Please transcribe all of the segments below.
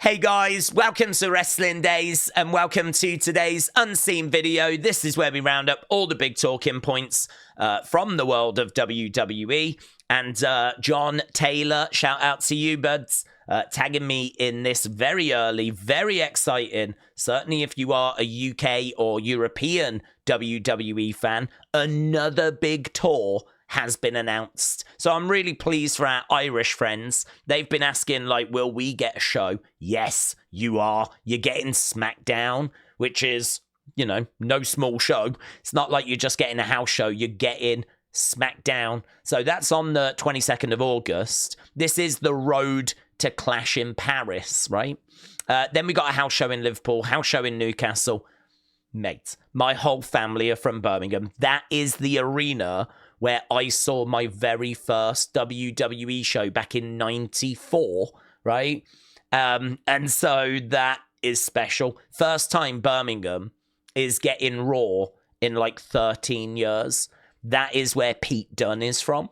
Hey guys, welcome to Wrestling Days and welcome to today's unseen video. This is where we round up all the big talking points from the world of WWE. And John Taylor, shout out to you, buds, tagging me in this very early, very exciting. Certainly if you are a UK or European WWE fan, another big tour has been announced. So I'm really pleased for our Irish friends. They've been asking, like, will we get a show? Yes, you are. You're getting SmackDown, which is, you know, no small show. It's not like you're just getting a house show. You're getting SmackDown. So that's on the 22nd of August. This is the road to Clash in Paris, right? Then we got a house show in Liverpool, house show in Newcastle. Mate, my whole family are from Birmingham. That is the arena where I saw my very first WWE show back in 94, right? And so that is special. First time Birmingham is getting Raw in like 13 years. That is where Pete Dunne is from.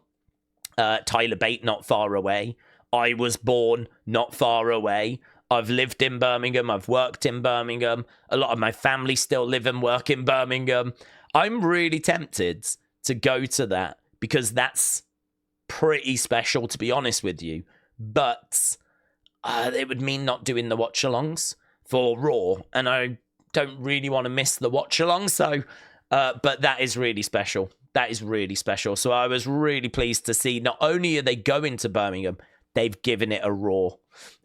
Tyler Bate, not far away. I was born not far away. I've lived in Birmingham. I've worked in Birmingham. A lot of my family still live and work in Birmingham. I'm really tempted to go to that because that's pretty special, to be honest with you. But it would mean not doing the watch-alongs for Raw, and I don't really want to miss the watch-along. So, but that is really special. That is really special. So I was really pleased to see not only are they going to Birmingham, they've given it a Raw.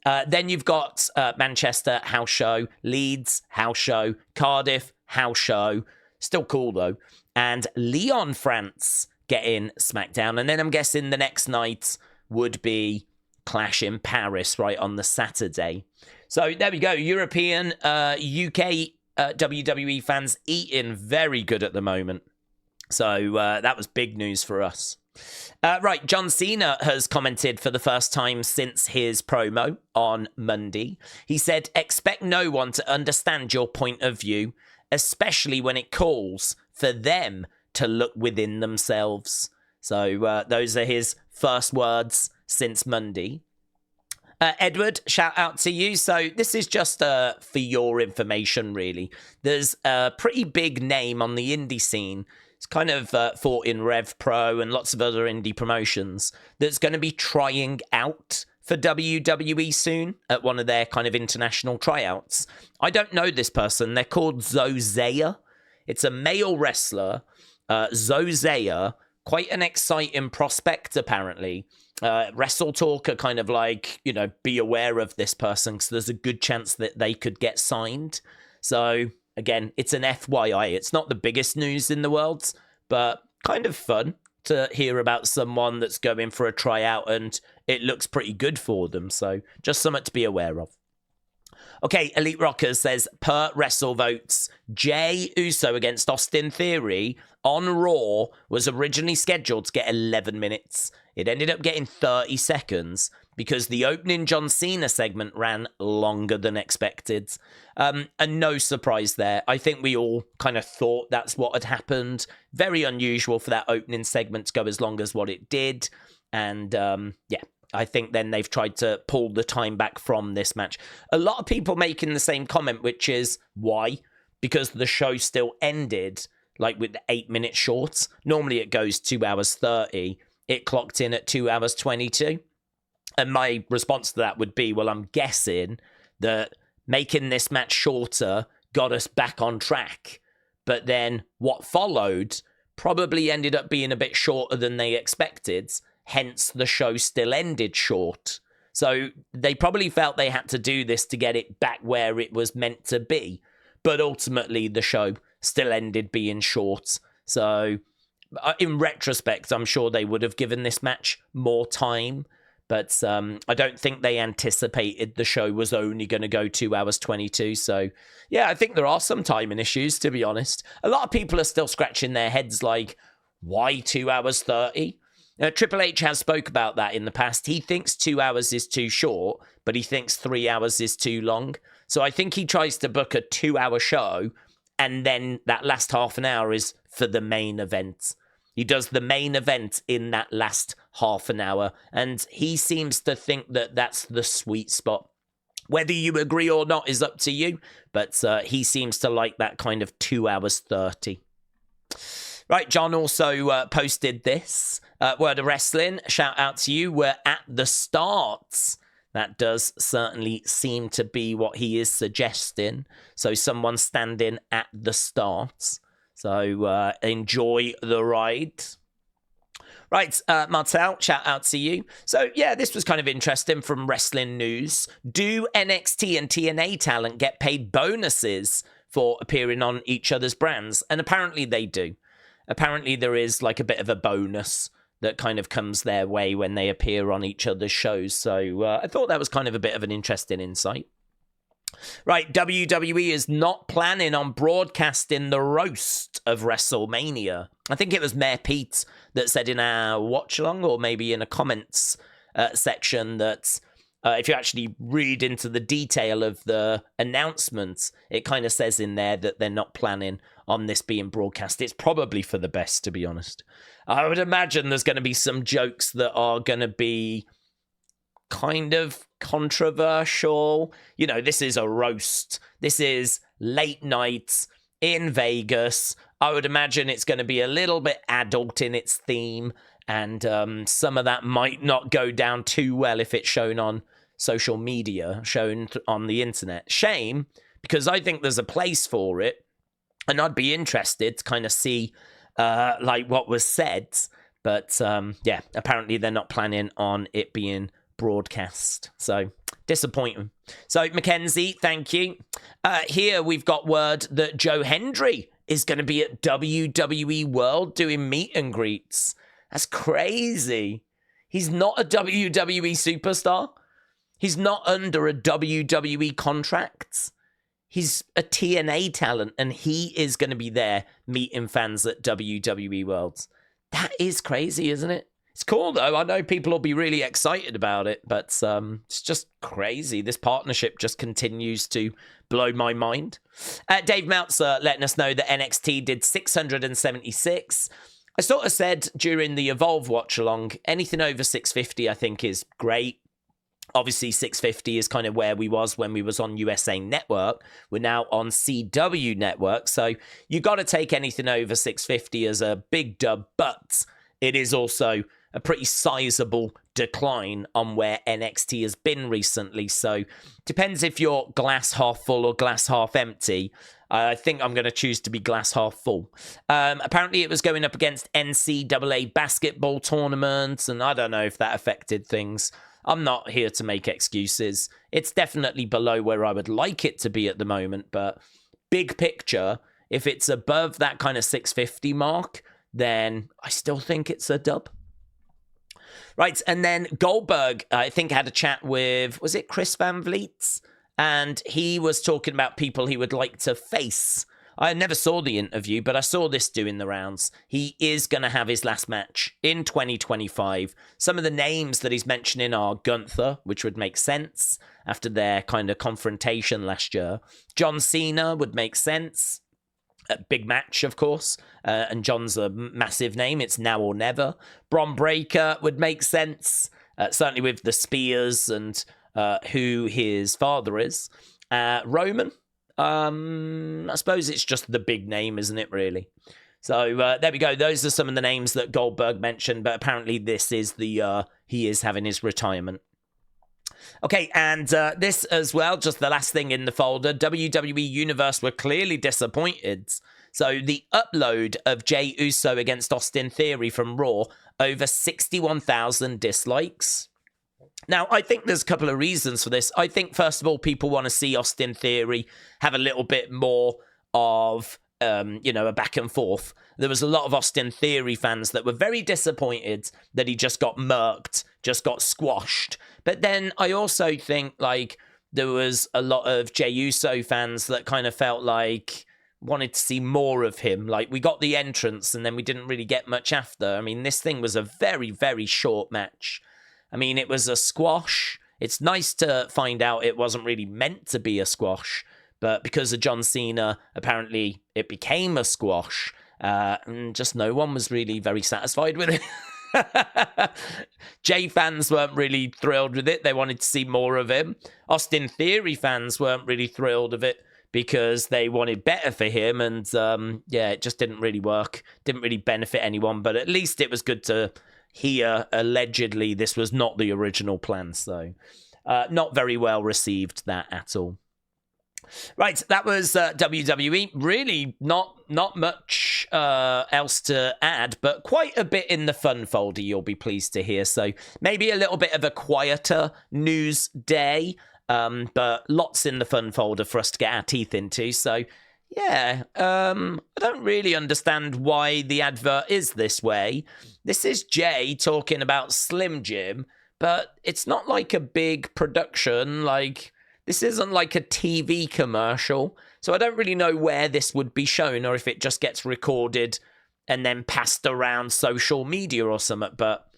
Then you've got Manchester, house show, Leeds, house show, Cardiff, house show. Still cool, though. And Lyon, France, getting SmackDown. And then I'm guessing the next night would be Clash in Paris, right, on the Saturday. So there we go. European, UK WWE fans eating very good at the moment. So that was big news for us. Right, John Cena has commented for the first time since his promo on Monday. He said, expect no one to understand your point of view, especially when it calls for them to look within themselves. So those are his first words since Monday. Edward, shout out to you. So this is just for your information, really. There's a pretty big name on the indie scene. It's kind of fought in Rev Pro and lots of other indie promotions that's going to be trying out for WWE soon at one of their kind of international tryouts. I don't know this person. They're called Zozea. It's a male wrestler. Zozea, quite an exciting prospect, apparently. Wrestle Talk are kind of like, you know, be aware of this person because there's a good chance that they could get signed. So, again, it's an FYI. It's not the biggest news in the world, but kind of fun to hear about someone that's going for a tryout and it looks pretty good for them. So just something to be aware of. Okay, Elite Rocker says, per Wrestle Votes, Jey Uso against Austin Theory on Raw was originally scheduled to get 11 minutes. It ended up getting 30 seconds because the opening John Cena segment ran longer than expected. And no surprise there. I think we all kind of thought that's what had happened. Very unusual for that opening segment to go as long as what it did. And yeah, I think then they've tried to pull the time back from this match. A lot of people making the same comment, which is why? Because the show still ended like with 8 minutes short. Normally it goes 2 hours 30. It clocked in at 2 hours 22. And my response to that would be, well, I'm guessing that making this match shorter got us back on track. But then what followed probably ended up being a bit shorter than they expected. Hence, the show still ended short. So they probably felt they had to do this to get it back where it was meant to be. But ultimately, the show still ended being short. So in retrospect, I'm sure they would have given this match more time. But I don't think they anticipated the show was only going to go 2 hours 22. So, yeah, I think there are some timing issues, to be honest. A lot of people are still scratching their heads like, why 2 hours 30? Triple H has spoke about that in the past. He thinks 2 hours is too short, but he thinks 3 hours is too long. So I think he tries to book a 2 hour show, and then that last half an hour is for the main event. He does the main event in that last half an hour, and he seems to think that that's the sweet spot. Whether you agree or not is up to you, but he seems to like that kind of 2 hours 30. Right, John also posted this. Word of Wrestling, shout out to you. We're at the start. That does certainly seem to be what he is suggesting. So someone standing at the start. So enjoy the ride. Right, Martel, shout out to you. So, yeah, this was kind of interesting from Wrestling News. Do NXT and TNA talent get paid bonuses for appearing on each other's brands? And apparently they do. Apparently there is like a bit of a bonus that kind of comes their way when they appear on each other's shows. So I thought that was kind of a bit of an interesting insight. Right, WWE is not planning on broadcasting the roast of WrestleMania. I think it was Mayor Pete that said in our watch-along, or maybe in a comments section, that if you actually read into the detail of the announcement, it kind of says in there that they're not planning on this being broadcast. It's probably for the best, to be honest. I would imagine there's going to be some jokes that are going to be kind of controversial. You know, this is a roast. This is late night in Vegas. I would imagine it's going to be a little bit adult in its theme, and some of that might not go down too well if it's shown on social media, shown on the internet. Shame, because I think there's a place for it, and I'd be interested to kind of see like what was said. But yeah, apparently they're not planning on it being broadcast. So disappointing. So Mackenzie, thank you. Here we've got word that Joe Hendry is going to be at WWE World doing meet and greets. That's crazy. He's not a WWE superstar. He's not under a WWE contract. He's a TNA talent, and he is going to be there meeting fans at WWE Worlds. That is crazy, isn't it? It's cool, though. I know people will be really excited about it, but it's just crazy. This partnership just continues to blow my mind. Dave Meltzer letting us know that NXT did 676. I sort of said during the Evolve watch-along, anything over 650 I think is great. Obviously, 650 is kind of where we was when we was on USA Network. We're now on CW Network, so you got to take anything over 650 as a big dub, but it is also a pretty sizable decline on where NXT has been recently. So depends if you're glass half full or glass half empty. I think I'm going to choose to be glass half full. Apparently it was going up against NCAA basketball tournaments, and I don't know if that affected things. I'm not here to make excuses. It's definitely below where I would like it to be at the moment, but big picture, if it's above that kind of 650 mark, then I still think it's a dub. Right, and then Goldberg, I think, had a chat with, was it Chris Van Vliet? And he was talking about people he would like to face. I never saw the interview, but I saw this doing the rounds. He is going to have his last match in 2025. Some of the names that he's mentioning are Gunther, which would make sense after their kind of confrontation last year. John Cena would make sense. A big match, of course, and John's a massive name. It's now or never. Bron Breakker would make sense, certainly with the Spears and who his father is. Roman, I suppose it's just the big name, isn't it, really? So there we go. Those are some of the names that Goldberg mentioned, but apparently this is the he is having his retirement. Okay, and this as well, just the last thing in the folder, WWE Universe were clearly disappointed. So the upload of Jey Uso against Austin Theory from Raw, over 61,000 dislikes. Now, I think there's a couple of reasons for this. I think, first of all, people want to see Austin Theory have a little bit more of, a back and forth. There was a lot of Austin Theory fans that were very disappointed that he just got murked, just got squashed. But then I also think, there was a lot of Jey Uso fans that kind of felt like wanted to see more of him. Like, we got the entrance and then we didn't really get much after. I mean, this thing was a very, very short match. I mean, it was a squash. It's nice to find out it wasn't really meant to be a squash, but because of John Cena, apparently it became a squash, and just no one was really very satisfied with it. Jey fans weren't really thrilled with it. They wanted to see more of him. Austin Theory fans weren't really thrilled with it because they wanted better for him. And yeah, it just didn't really work. Didn't really benefit anyone. But at least it was good to hear, allegedly, this was not the original plan. So not very well received, that at all. Right, that was WWE. Really not much else to add, but quite a bit in the fun folder, you'll be pleased to hear. So maybe a little bit of a quieter news day, but lots in the fun folder for us to get our teeth into. So yeah, I don't really understand why the advert is this way. This is Jey talking about Slim Jim, but it's not like a big production, like... This isn't like a TV commercial, so I don't really know where this would be shown or if it just gets recorded and then passed around social media or something. But,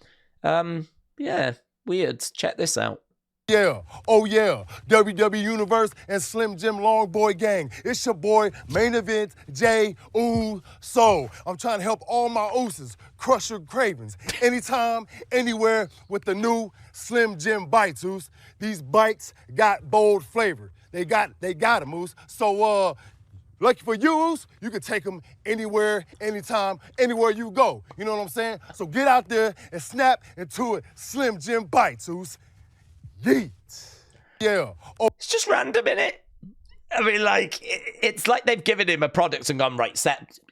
yeah, weird. Check this out. Yeah, oh yeah, WWE Universe and Slim Jim Long Boy Gang. It's your boy, Main Event, Jey Uso. I'm trying to help all my Usos crush your cravings anytime, anywhere with the new Slim Jim Bites, Us. These bites got bold flavor. They got them, Us. So, lucky for you, Us, you can take them anywhere, anytime, anywhere you go. You know what I'm saying? So get out there and snap into it. Slim Jim Bites, Us. Yeet. Yeah. Oh. It's just random, innit? I mean, like, it's like they've given him a product and gone, right,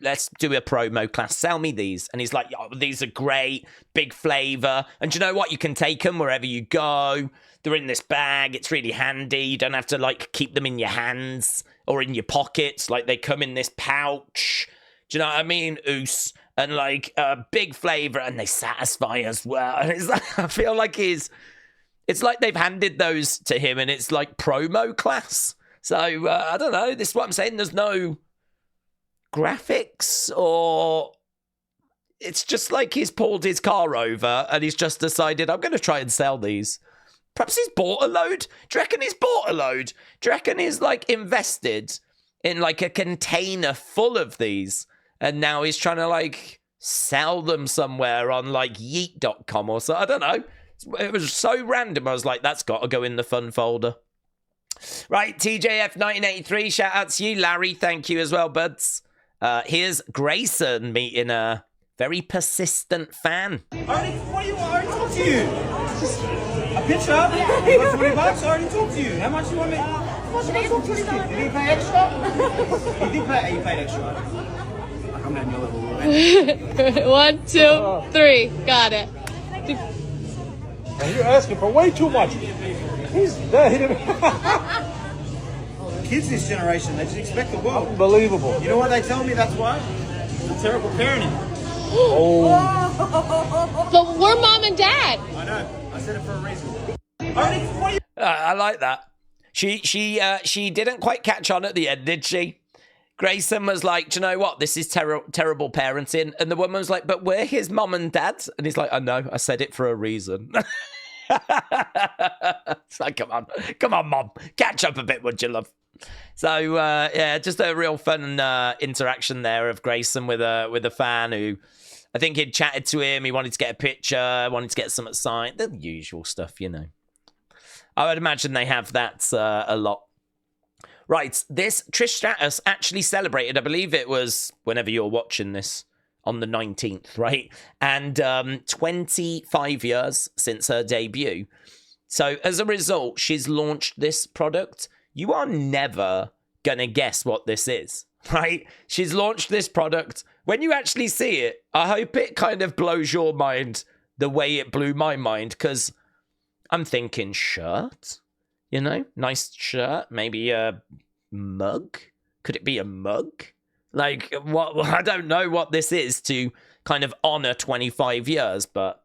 let's do a promo class. Sell me these. And he's like, oh, these are great, big flavor. And do you know what? You can take them wherever you go. They're in this bag. It's really handy. You don't have to, like, keep them in your hands or in your pockets. Like, they come in this pouch. Do you know what I mean? Oos. And, like, big flavor. And they satisfy as well. And it's like, I feel like it's like they've handed those to him and it's like promo class. So, I don't know. This is what I'm saying. There's no graphics or... It's just like he's pulled his car over and he's just decided, I'm going to try and sell these. Perhaps he's bought a load. Do you reckon he's bought a load? Do you reckon he's, like, invested in, like, a container full of these and now he's trying to, like, sell them somewhere on, like, yeet.com or so? I don't know. It was so random. I was like, that's got to go in the fun folder. Right, TJF1983, shout out to you. Larry, thank you as well, buds. Here's Grayson meeting a very persistent fan. What do you want? I already talked to you. Just a picture? $20? I already talked to you. How much do you want me? How much I talk to this kid? Did he pay extra? You did pay. You paid extra. Like I'm at your level already. 1, 2, 3. Got it. And you're asking for way too much. He's dead. Kids this generation, they just expect the world. Unbelievable. You know what they tell me? That's why? It's terrible parenting. Oh. But we're mom and dad. I know. I said it for a reason. I like that. She didn't quite catch on at the end, did she? Grayson was like, do you know what? This is terrible parenting. And the woman was like, but we're his mom and dad. And he's like, I know. I said it for a reason. It's like, come on, mom. Catch up a bit, would you, love? So, yeah, just a real fun interaction there of Grayson with a fan who I think he'd chatted to him. He wanted to get a picture, wanted to get something signed. The usual stuff, you know. I would imagine they have that a lot. Right, this Trish Stratus actually celebrated, I believe it was whenever you're watching this, on the 19th, right? And 25 years since her debut. So as a result, she's launched this product. You are never going to guess what this is, right? She's launched this product. When you actually see it, I hope it kind of blows your mind the way it blew my mind, because I'm thinking shirt, you know, nice shirt, maybe a mug. Could it be a mug? Like, what? I don't know what this is to kind of honor 25 years, but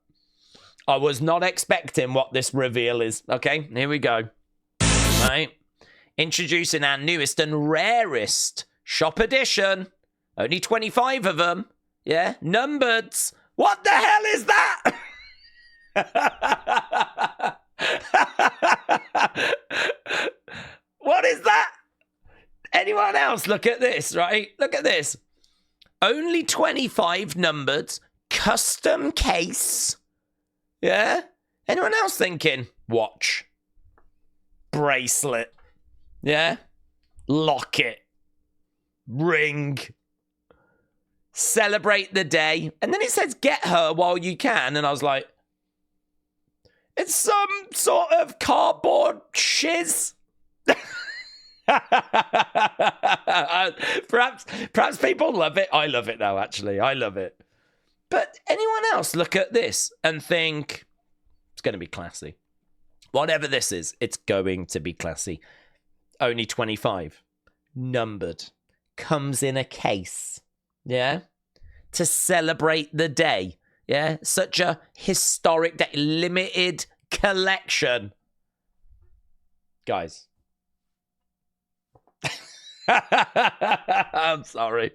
I was not expecting what this reveal is. Okay, here we go. All right. Introducing our newest and rarest shop edition. Only 25 of them. Yeah, numbered. What the hell is that? What is that? Anyone else? Look at this, right? Look at this. Only 25 numbered custom case. Yeah? Anyone else thinking watch, bracelet, yeah? Locket, ring, celebrate the day. And then it says get her while you can. And I was like, it's some sort of cardboard shiz. Perhaps people love it. I love it now, actually. I love it. But anyone else look at this and think it's going to be classy? Whatever this is, it's going to be classy. Only 25. Numbered. Comes in a case. Yeah? To celebrate the day. Yeah? Such a historic day. Limited collection. Guys. I'm sorry.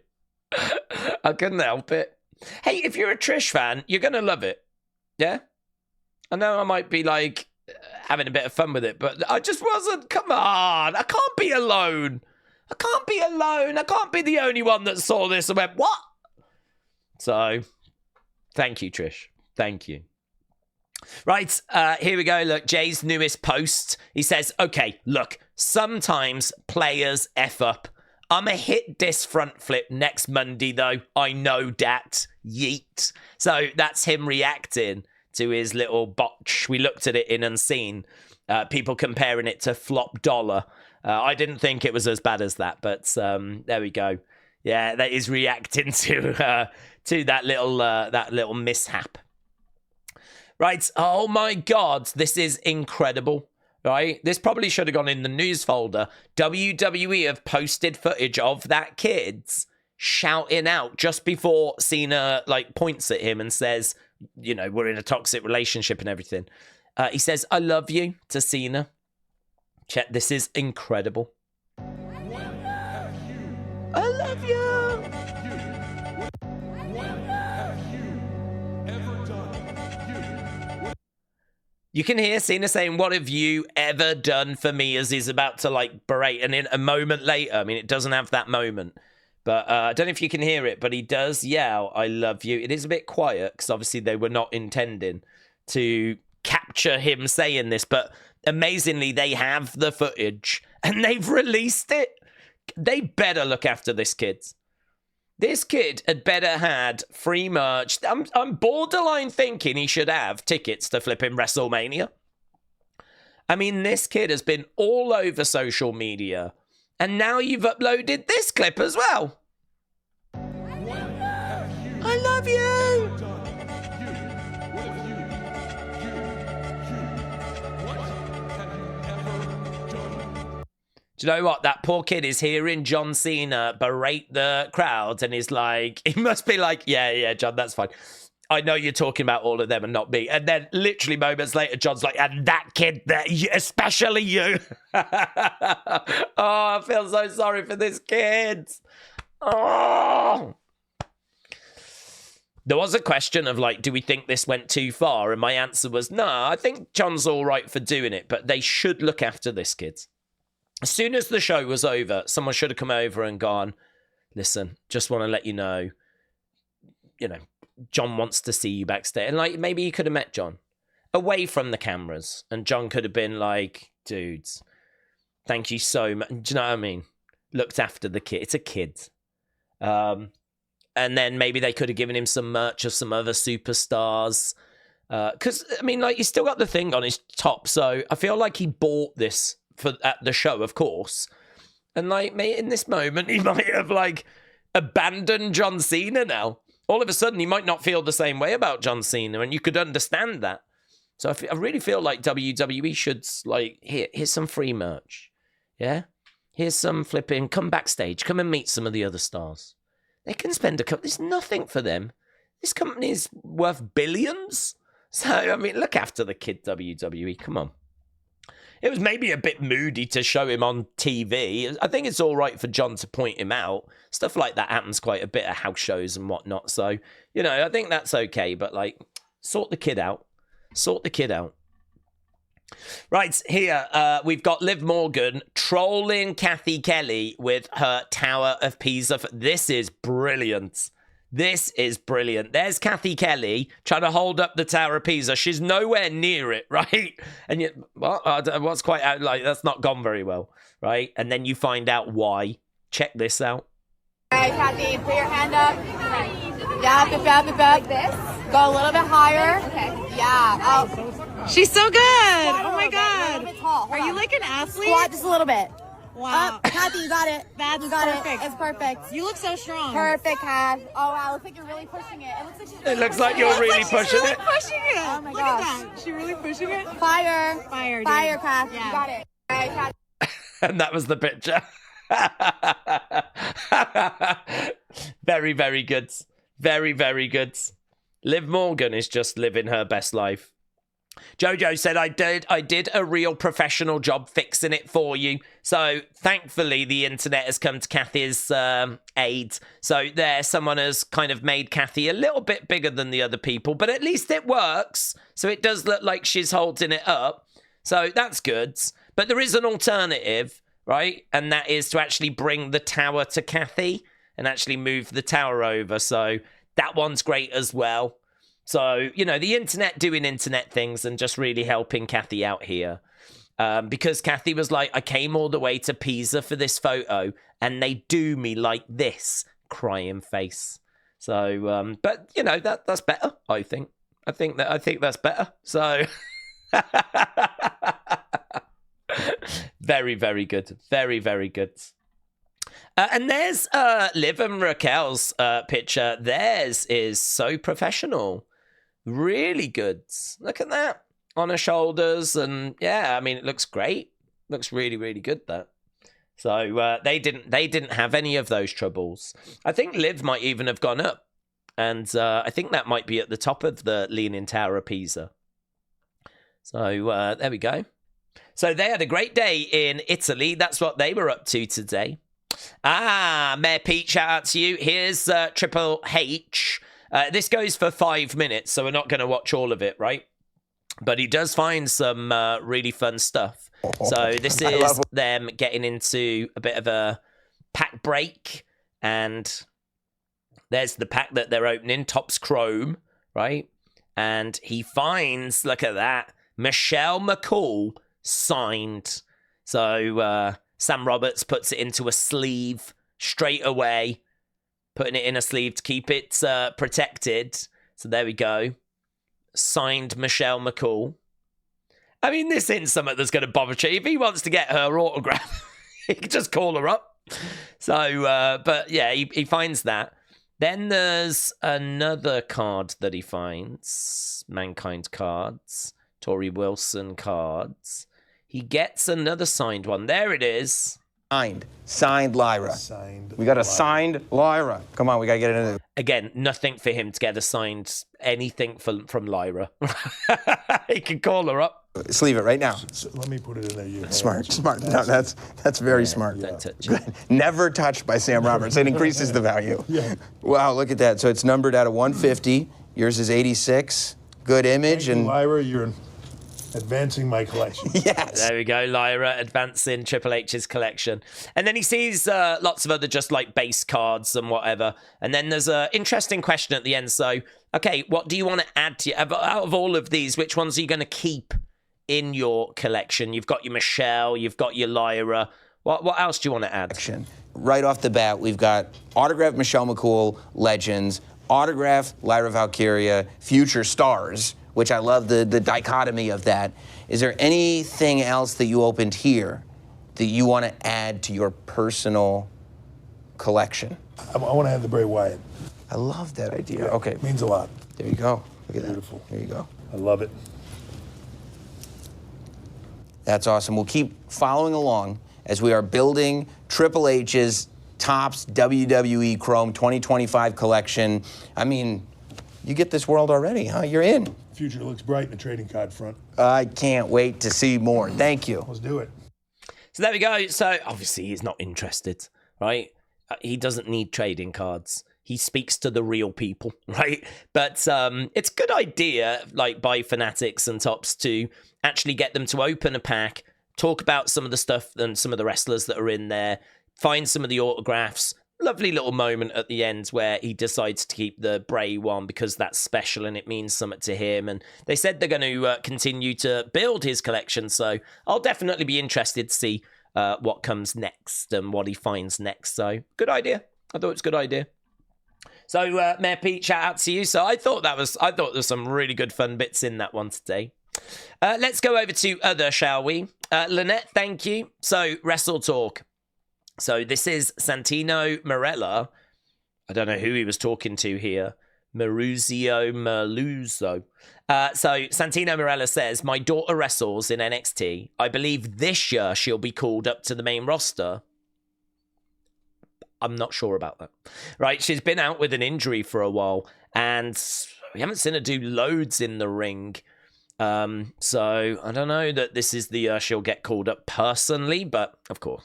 I couldn't help it. Hey, if you're a Trish fan, you're going to love it. Yeah? I know I might be like having a bit of fun with it, but I just wasn't. Come on. I can't be alone. I can't be alone. I can't be the only one that saw this and went, what? So, thank you, Trish. Thank you. Right, here we go. Look, Jay's newest post. He says, okay, look, sometimes players F up. I'ma hit this front flip next Monday, though. I know that. Yeet. So that's him reacting to his little botch. We looked at it in Unseen. People comparing it to Flop Dollar. I didn't think it was as bad as that, but there we go. Yeah, that is reacting to that little mishap. Right. Oh, my God. This is incredible. Right. This probably should have gone in the news folder. WWE have posted footage of that kid shouting out just before Cena points at him and says, you know, we're in a toxic relationship and everything. He says, I love you to Cena. Check. This is incredible. I love you. You can hear Cena saying, what have you ever done for me, as he's about to berate. And in a moment later, I mean, it doesn't have that moment, but I don't know if you can hear it, but he does yell, I love you. It is a bit quiet because obviously they were not intending to capture him saying this, but amazingly, they have the footage and they've released it. They better look after this kid. This kid had better had free merch. I'm borderline thinking he should have tickets to flipping WrestleMania. I mean, this kid has been all over social media. And now you've uploaded this clip as well. I love you. Do you know what? That poor kid is hearing John Cena berate the crowd and is like, he must be like, yeah, John, that's fine. I know you're talking about all of them and not me. And then literally moments later, John's like, and that kid there, especially you. Oh, I feel so sorry for this kid. Oh. There was a question of do we think this went too far? And my answer was, no, I think John's all right for doing it, but they should look after this kid. As soon as the show was over, someone should have come over and gone, listen, just want to let you know, John wants to see you backstage. And maybe you could have met John away from the cameras. And John could have been like, dudes, thank you so much. Do you know what I mean? Looked after the kid. It's a kid. And then maybe they could have given him some merch of some other superstars. Because, I mean, he's still got the thing on his top. So I feel like he bought this at the show, of course, and in this moment he might have abandoned John Cena now. All of a sudden he might not feel the same way about John Cena, and you could understand that. So I really feel like WWE should here's some free merch, yeah, here's some flipping, come backstage, come and meet some of the other stars. They can spend there's nothing for them. This company is worth billions. So I mean, look after the kid, WWE. Come on. It was maybe a bit moody to show him on TV. I think it's all right for John to point him out. Stuff like that happens quite a bit at house shows and whatnot. So, I think that's okay. But, sort the kid out. Sort the kid out. Right, here we've got Liv Morgan trolling Cathy Kelley with her Tower of Pisa. This is brilliant. This is brilliant. There's Cathy Kelley trying to hold up the Tower of Pisa. She's nowhere near it, right? And yet, what's quite out, like, that's not gone very well, right? And then you find out why. Check this out. All right, Cathy, put your hand up. Like this. Go a little bit higher. Okay. Yeah. Oh. She's so good. Oh my A God. little bit tall. Are you like an athlete? Squat just a little bit. Wow. Cathy, you got it. That's you got perfect. it. It's perfect. You look so strong. Perfect, Cath. Oh wow, looks like you're really pushing it. It looks like she's really It looks like you're really pushing it. Pushing it. Oh my Look gosh. at that. She really pushing it. Fire. Fire, dude. Fire, Cath. Yeah. You got it. All right, Cath. And that was the picture. Very, very good. Very, very good. Liv Morgan is just living her best life. Jojo said, I did a real professional job fixing it for you. So thankfully, the internet has come to Cathy's aid. So there, someone has kind of made Cathy a little bit bigger than the other people, but at least it works. So it does look like she's holding it up. So that's good. But there is an alternative, right? And that is to actually bring the tower to Cathy and actually move the tower over. So that one's great as well. So, you know, the internet doing internet things and just really helping Cathy out here. Because Cathy was like, I came all the way to Pisa for this photo and they do me like this, crying face. So, but, you know, that's better, I think. I think that's better. So, very, very good. Very, very good. And there's Liv and Raquel's picture. Theirs is so professional. Really good. Look at that. On her shoulders. And yeah, I mean, it looks great. Looks really, really good, that. So they didn't have any of those troubles. I think Liv might even have gone up. And I think that might be at the top of the Leaning Tower of Pisa. So there we go. So they had a great day in Italy. That's what they were up to today. Mayor Pete, shout out to you. Here's Triple H. This goes for 5 minutes, so we're not going to watch all of it, right? But he does find some really fun stuff. So this is them getting into a bit of a pack break. And there's the pack that they're opening, Topps Chrome, right? And he finds, look at that, Michelle McCool signed. So Sam Roberts puts it into a sleeve straight away. Putting it in a sleeve to keep it protected. So there we go. Signed Michelle McCool. I mean, this isn't something that's going to bother you. If he wants to get her autograph, he can just call her up. So, but yeah, he finds that. Then there's another card that he finds. Mankind cards. Tori Wilson cards. He gets another signed one. There it is. Signed Lyra. We got a signed Lyra. Come on, we got to get into it. Again, nothing for him to get a signed anything from Lyra. He can call her up. Sleeve it right now. So let me put it in there. You Smart. No, that's very smart. Don't touch it. Never touched by Sam Roberts. It increases the value. Yeah. Wow, look at that. So it's numbered out of 150. Yours is 86. Good image. And Lyra, you're advancing my collection. Yes. There we go, Lyra advancing Triple H's collection. And then he sees lots of other just like base cards and whatever. And then there's an interesting question at the end. So, okay, what do you want to add to out of all of these, which ones are you going to keep in your collection? You've got your Michelle, you've got your Lyra. What else do you want to add? Right off the bat, we've got autographed Michelle McCool, Legends, autographed Lyra Valkyria, Future Stars, which I love the dichotomy of that. Is there anything else that you opened here that you want to add to your personal collection? I want to add the Bray Wyatt. I love that idea. Okay. It means a lot. There you go. Look at Beautiful. that. There you go. I love it. That's awesome. We'll keep following along as we are building Triple H's Topps WWE Chrome 2025 collection. I mean, you get this world already, huh? You're in. Future looks bright in the trading card front. I can't wait to see more. Thank you. Let's do it. So there we go. So obviously he's not interested, right? He doesn't need trading cards. He speaks to the real people, right? But it's a good idea, like by Fanatics and Topps, to actually get them to open a pack, talk about some of the stuff and some of the wrestlers that are in there, find some of the autographs, lovely little moment at the end where he decides to keep the Bray one because that's special and it means something to him. And they said they're going to continue to build his collection. So I'll definitely be interested to see what comes next and what he finds next. So good idea. I thought it was a good idea. So Mayor Pete, shout out to you. So I thought there was some really good fun bits in that one today. Let's go over to other, shall we? Lynette, thank you. So Wrestle Talk. So this is Santino Marella. I don't know who he was talking to here. Maruzio Merluzzo. So Santino Marella says, my daughter wrestles in NXT. I believe this year she'll be called up to the main roster. I'm not sure about that. Right, she's been out with an injury for a while, and we haven't seen her do loads in the ring. So I don't know that this is the year she'll get called up personally, but of course,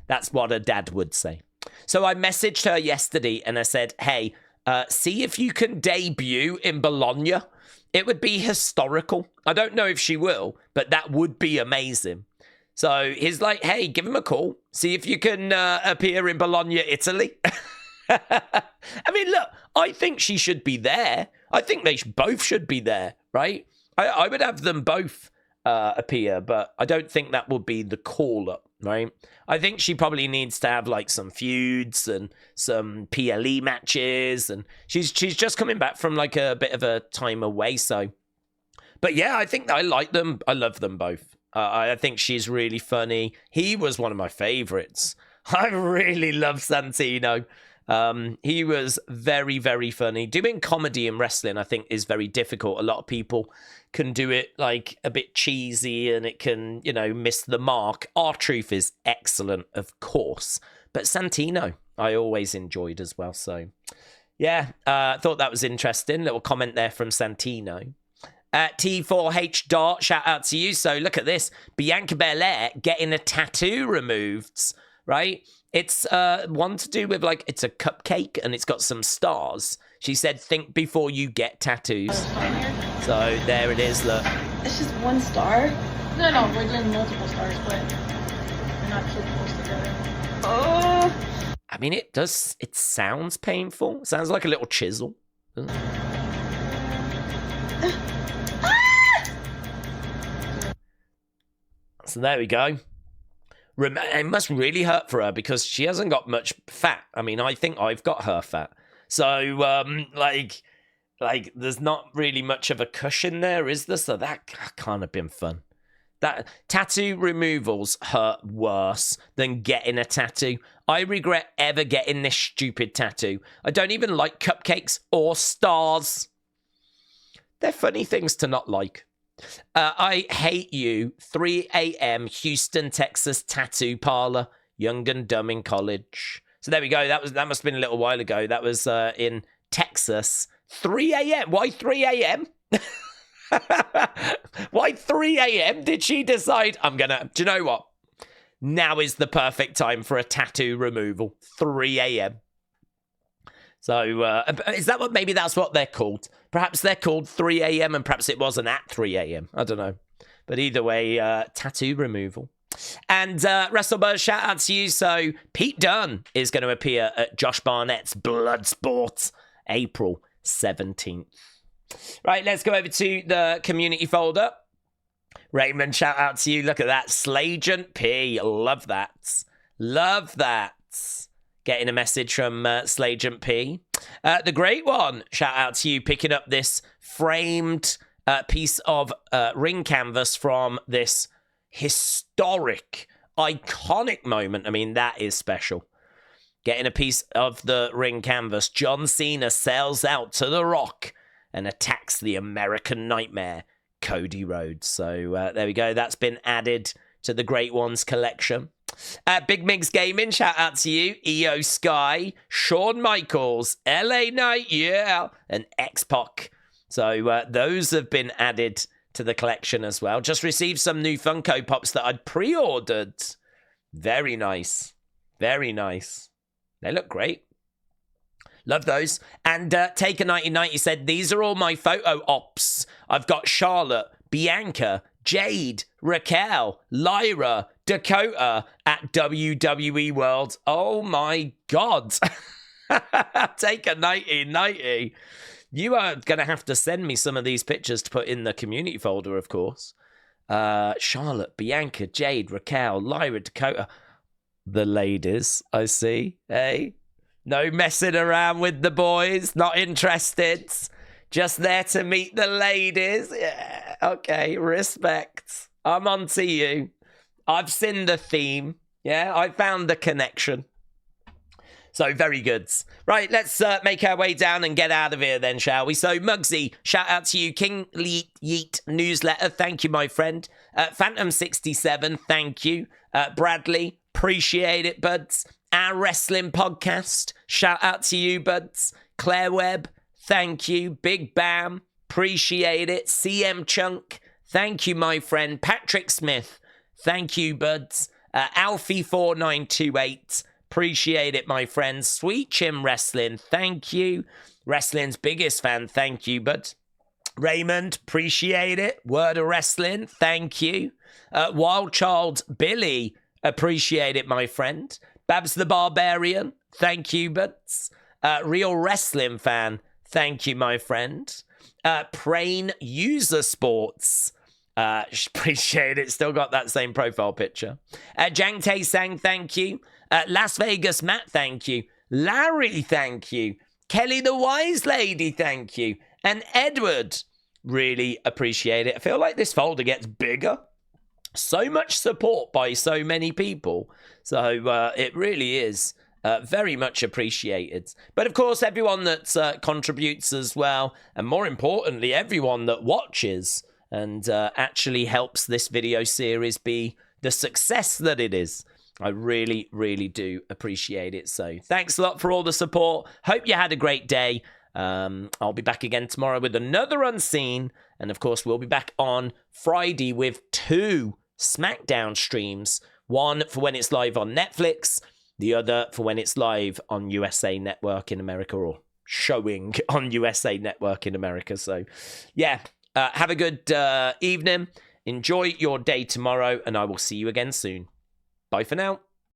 that's what her dad would say. So I messaged her yesterday, and I said, hey, see if you can debut in Bologna. It would be historical. I don't know if she will, but that would be amazing. So he's like, hey, give him a call. See if you can appear in Bologna, Italy. I mean, look, I think she should be there. I think they both should be there, right? I would have them both appear, but I don't think that would be the call-up, right? I think she probably needs to have, like, some feuds and some PLE matches, and she's just coming back from, like, a bit of a time away, so... But, yeah, I think I like them. I love them both. I think she's really funny. He was one of my favorites. I really love Santino. He was very, very funny. Doing comedy in wrestling, I think, is very difficult. A lot of people can do it like a bit cheesy and it can, miss the mark. R-Truth is excellent, of course. But Santino, I always enjoyed as well. So, yeah, I thought that was interesting. Little comment there from Santino. T4H Dart, shout out to you. So look at this. Bianca Belair getting a tattoo removed, right? It's one to do with, like, it's a cupcake and it's got some stars. She said, think before you get tattoos. So there it is, look. It's just one star? No, we're doing multiple stars, but we're not too close together. Oh! I mean, it sounds painful. It sounds like a little chisel. So there we go. It must really hurt for her because she hasn't got much fat. I mean, I think I've got her fat. So, like there's not really much of a cushion there, is there? So that can't have been fun. That tattoo removals hurt worse than getting a tattoo. I regret ever getting this stupid tattoo. I don't even like cupcakes or stars. They're funny things to not like. I hate you. 3 a.m. Houston, Texas tattoo parlor. Young and dumb in college. So there we go. That must have been a little while ago. That was in Texas. 3 a.m. Why 3 a.m.? Why 3 a.m. did she decide? Do you know what? Now is the perfect time for a tattoo removal. 3 a.m. So is that what? Maybe that's what they're called. Perhaps they're called 3 a.m. and perhaps it wasn't at 3 a.m. I don't know. But either way, tattoo removal. And WrestleBuzz, shout out to you. So Pete Dunne is going to appear at Josh Barnett's Bloodsport, April 17th. Right, let's go over to the community folder. Raymond, shout out to you. Look at that. Slagent P. Love that. Love that. Getting a message from Slagent P. The Great One, shout out to you, picking up this framed piece of ring canvas from this historic, iconic moment. I mean, that is special. Getting a piece of the ring canvas. John Cena sails out to the Rock and attacks the American Nightmare, Cody Rhodes. So there we go. That's been added to the Great Ones collection. Big Migs Gaming, shout out to you. EO Sky, Shawn Michaels, LA Knight, yeah, and X-Pac. So those have been added to the collection as well. Just received some new Funko Pops that I'd pre-ordered. Very nice. Very nice. They look great. Love those. And Taker1990 said, these are all my photo ops. I've got Charlotte, Bianca, Jade, Raquel, Lyra, Dakota at WWE World. Oh my God. Take a 90. You are going to have to send me some of these pictures to put in the community folder, of course. Charlotte, Bianca, Jade, Raquel, Lyra, Dakota. The ladies, I see. Hey, no messing around with the boys. Not interested. Just there to meet the ladies. Yeah, okay, respect. I'm on to you. I've seen the theme. Yeah, I found the connection. So, very good. Right, let's make our way down and get out of here then, shall we? So, Muggsy, shout out to you. King Yeet Newsletter, thank you, my friend. Phantom67, thank you. Bradley, appreciate it, buds. Our Wrestling Podcast, shout out to you, buds. Claire Webb, thank you. Big Bam, appreciate it. CM Chunk, thank you, my friend. Patrick Smith, thank you, buds. Alfie4928, appreciate it, my friend. Sweet Chim Wrestling, thank you. Wrestling's biggest fan, thank you, bud. Raymond, appreciate it. Word of Wrestling, thank you. Wild Child Billy, appreciate it, my friend. Babs the Barbarian, thank you, buds. Real Wrestling Fan, thank you, my friend. Prain User Sports, appreciate it. Still got that same profile picture. Jang Tae Sang, thank you. Las Vegas Matt, thank you. Larry, thank you. Kelly the Wise Lady, thank you. And Edward, really appreciate it. I feel like this folder gets bigger. So much support by so many people. So it really is very much appreciated. But of course, everyone that contributes as well. And more importantly, everyone that watches and actually helps this video series be the success that it is. I really, really do appreciate it. So thanks a lot for all the support. Hope you had a great day. I'll be back again tomorrow with another Unseen. And of course, we'll be back on Friday with 2 SmackDown streams. One for when it's live on Netflix. The other for when it's live on USA Network in America, or showing on USA Network in America. So, yeah, have a good evening. Enjoy your day tomorrow, and I will see you again soon. Bye for now.